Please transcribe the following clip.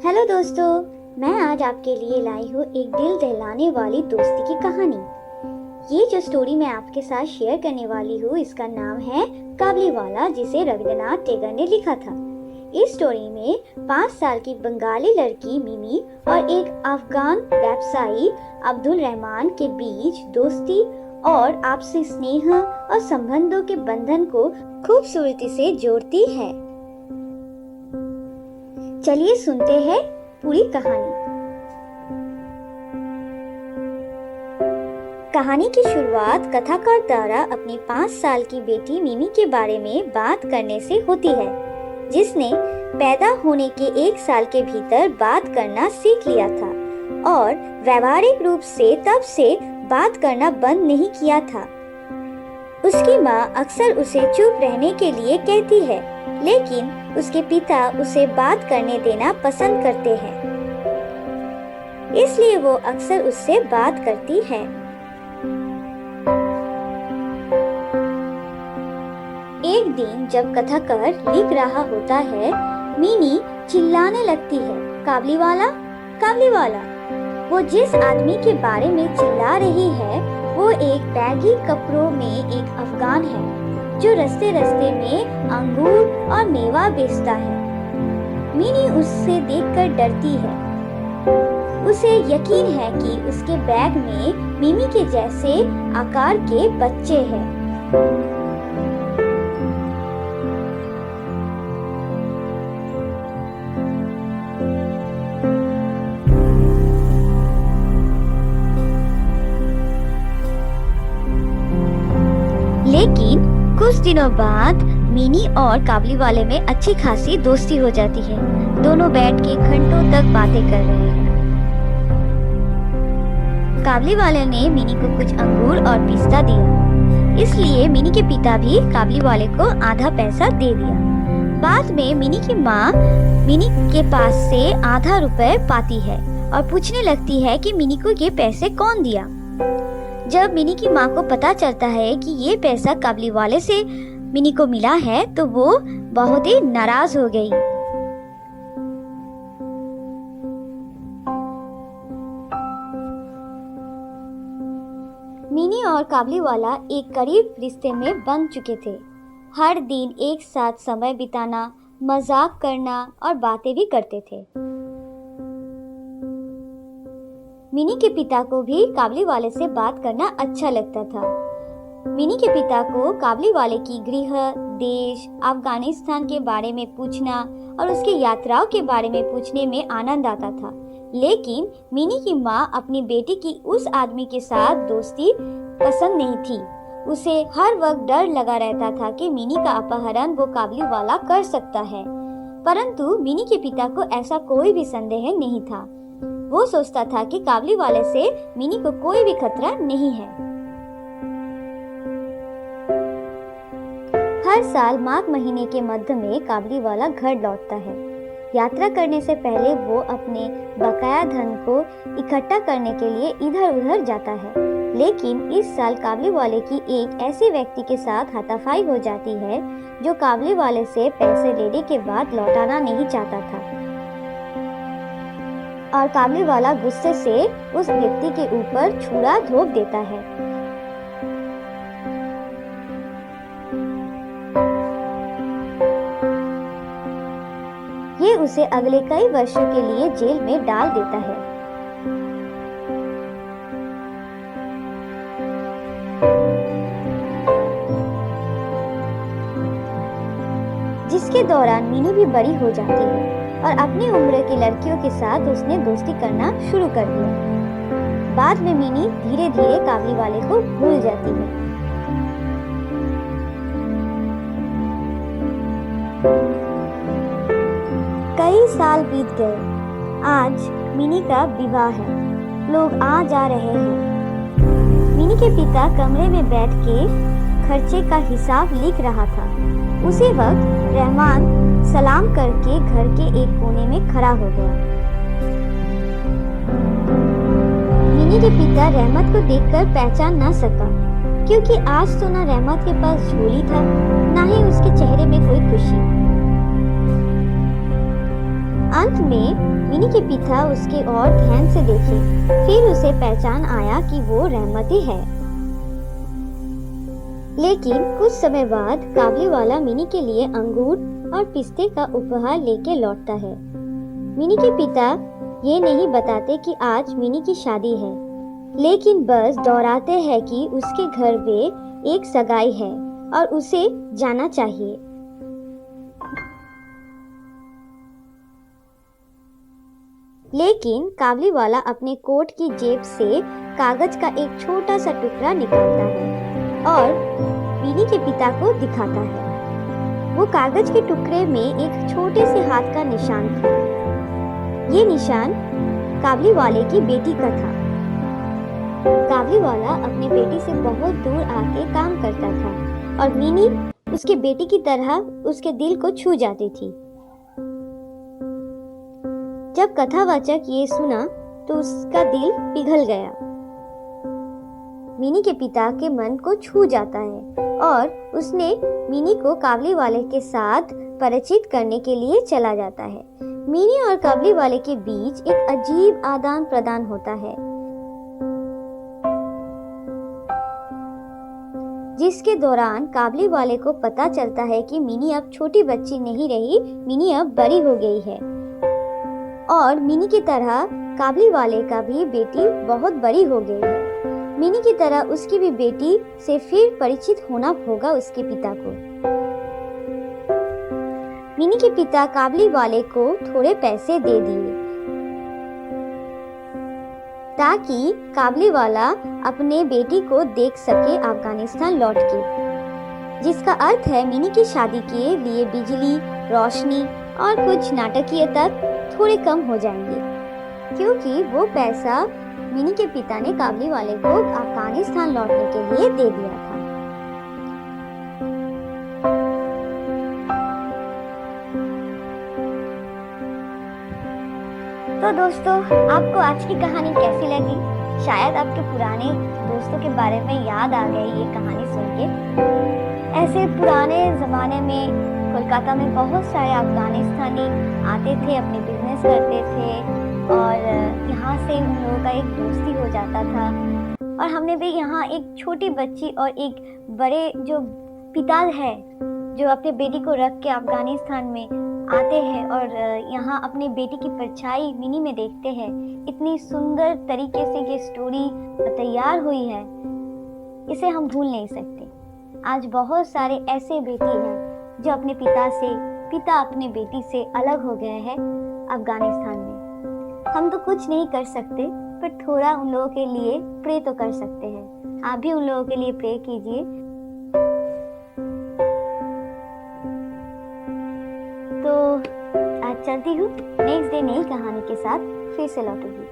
Hello दोस्तों, मैं आज आपके लिए लाई हूँ एक दिल दहलाने वाली दोस्ती की कहानी। ये जो स्टोरी मैं आपके साथ शेयर करने वाली हूँ, इसका नाम है काबलीवाला, जिसे रविंद्रनाथ टैगोर ने लिखा था। इस स्टोरी में 5 साल की बंगाली लड़की मिमी और एक अफगान व्यवसायी अब्दुल रहमान के बीच दोस्ती और आपसी स्नेह और संबंधों के बंधन को खूबसूरती से जोड़ती है। चलिए सुनते हैं पूरी कहानी। कहानी की शुरुआत कथाकार द्वारा अपनी 5 साल की बेटी मिमी के बारे में बात करने से होती है, जिसने पैदा होने के 1 साल के भीतर बात करना सीख लिया था और व्यवहारिक रूप से तब से बात करना बंद नहीं किया था। उसकी माँ अक्सर उसे चुप रहने के लिए कहती है, लेकिन उसके पिता उसे बात करने देना पसंद करते हैं, इसलिए वो अक्सर उससे बात करती है। एक दिन जब कथाकार लिख रहा होता है, मिनी चिल्लाने लगती है, काबलीवाला, काबलीवाला। वो जिस आदमी के बारे में चिल्ला रही है वो एक बैगी कपड़ों में एक अफगान है जो रास्ते रास्ते में अंगूर और मेवा बेचता है। मिनी उससे देखकर डरती है। उसे यकीन है कि उसके बैग में मिमी के जैसे आकार के बच्चे हैं। लेकिन कुछ दिनों बाद मिनी और काबलीवाले में अच्छी खासी दोस्ती हो जाती है। दोनों बैठ के घंटों तक बातें कर रहे हैं। काबलीवाले ने मिनी को कुछ अंगूर और पिस्ता दिया, इसलिए मिनी के पिता भी काबलीवाले को आधा पैसा दे दिया। बाद में मिनी की माँ मिनी के पास से आधा रुपए पाती है और पूछने लगती है कि मिनी को ये पैसे कौन दिया। जब मिनी की माँ को पता चलता है कि ये पैसा काबलीवाले से मिनी को मिला है तो वो बहुत ही नाराज हो गई। मिनी और काबलीवाला एक करीब रिश्ते में बन चुके थे। हर दिन एक साथ समय बिताना, मजाक करना और बातें भी करते थे। मिनी के पिता को भी काबलीवाले से बात करना अच्छा लगता था। मिनी के पिता को काबलीवाले की गृह, देश, अफगानिस्तान के बारे में पूछना और उसकी यात्राओं के बारे में पूछने में आनंद आता था। लेकिन मिनी की माँ अपनी बेटी की उस आदमी के साथ दोस्ती पसंद नहीं थी। उसे हर वक्त डर लगा रहता था कि मिनी का अपहरण वो काबलीवाला कर सकता है, परंतु मिनी के पिता को ऐसा कोई भी संदेह नहीं था। वो सोचता था कि काबलीवाले से मिनी को कोई भी खतरा नहीं है। हर साल माघ महीने के मध्य में काबलीवाला घर लौटता है। यात्रा करने से पहले वो अपने बकाया धन को इकट्ठा करने के लिए इधर उधर जाता है, लेकिन इस साल काबलीवाले की एक ऐसे व्यक्ति के साथ हाथापाई हो जाती है जो काबलीवाले से पैसे लेने के बाद लौटाना नहीं चाहता था और काबलीवाला गुस्से से उस व्यक्ति के ऊपर छुरा घोंप देता है। ये उसे अगले कई वर्षों के लिए जेल में डाल देता है। जिसके दौरान मिनी भी बड़ी हो जाती है और अपनी उम्र की लड़कियों के साथ उसने दोस्ती करना शुरू कर दिया। बाद में मिनी धीरे धीरे काबलीवाले को भूल जाती है। कई साल बीत गए। आज मिनी का विवाह है। लोग आ जा रहे हैं। मिनी के पिता कमरे में बैठ के खर्चे का हिसाब लिख रहा था। उसी वक्त रहमान सलाम करके घर के एक कोने में खड़ा हो गया। मिनी के पिता रहमत को देखकर पहचान न सका, क्योंकि आज तो ना रहमत के पास झोली था, ना ही उसके चेहरे में कोई खुशी। अंत अंत में मिनी के पिता उसके ओर ध्यान से देखे, फिर उसे पहचान आया कि वो रहमती है। लेकिन कुछ समय बाद काबली वाला मिनी के लिए अंगूर और पिस्ते का उपहार लेके लौटता है। मिनी के पिता ये नहीं बताते कि आज मिनी की शादी है, लेकिन बस दोहराते हैं कि उसके घर में एक सगाई है और उसे जाना चाहिए। लेकिन काबली वाला अपने कोट की जेब से कागज का एक छोटा सा टुकड़ा निकालता है और मिनी के पिता को दिखाता है। वो कागज के टुकड़े में एक छोटे से हाथ का निशान था। ये निशान काबली वाले की बेटी का था। काबली वाला अपनी बेटी से बहुत दूर आके काम करता था और मिनी उसके बेटी की तरह उसके दिल को छू जाती थी। जब कथावाचक ये सुना तो उसका दिल पिघल गया। मिनी के पिता के मन को छू जाता है और उसने मिनी को काबली वाले के साथ परिचित करने के लिए चला जाता है। मिनी और काबली वाले के बीच एक अजीब आदान प्रदान होता है, जिसके दौरान काबली वाले को पता चलता है कि मिनी अब छोटी बच्ची नहीं रही, मिनी अब बड़ी हो गई है और मिनी की तरह काबली वाले का भी बेटी बहुत बड़ी हो गई है। मिनी की तरह उसकी भी बेटी से फिर परिचित होना होगा उसके पिता को। मिनी के पिता काबली वाले को थोड़े पैसे दे दिए ताकि काबली वाला अपने बेटी को देख सके अफगानिस्तान लौट के, जिसका अर्थ है मिनी की शादी के लिए बिजली, रोशनी और कुछ नाटकीय तक थोड़े कम हो जाएंगे, क्योंकि वो पैसा मिनी के पिता ने काबली वाले को अफगानिस्तान लौटने के लिए दे दिया था। तो दोस्तों, आपको आज की कहानी कैसी लगी? शायद आपके पुराने दोस्तों के बारे में याद आ गई ये कहानी सुन के। ऐसे पुराने ज़माने में कोलकाता में बहुत सारे अफगानिस्तानी आते थे, अपने बिजनेस करते थे और यहाँ से उन लोगों का एक दोस्ती हो जाता था। और हमने भी यहाँ एक छोटी बच्ची और एक बड़े जो पिता है जो अपने बेटी को रख के अफगानिस्तान में आते हैं और यहाँ अपनी बेटी की परछाई मिनी में देखते हैं। इतनी सुंदर तरीके से ये स्टोरी तैयार हुई है, इसे हम भूल नहीं सकते। आज बहुत सारे ऐसे बेटी हैं जो अपने पिता अपने बेटी से अलग हो गए हैं अफगानिस्तान में। हम तो कुछ नहीं कर सकते, पर थोड़ा उन लोगों के लिए प्रे तो कर सकते हैं। आप भी उन लोगों के लिए प्रे कीजिए। तो आज चलती हूँ, नेक्स्ट डे नई कहानी के साथ फिर से लौटूंगी।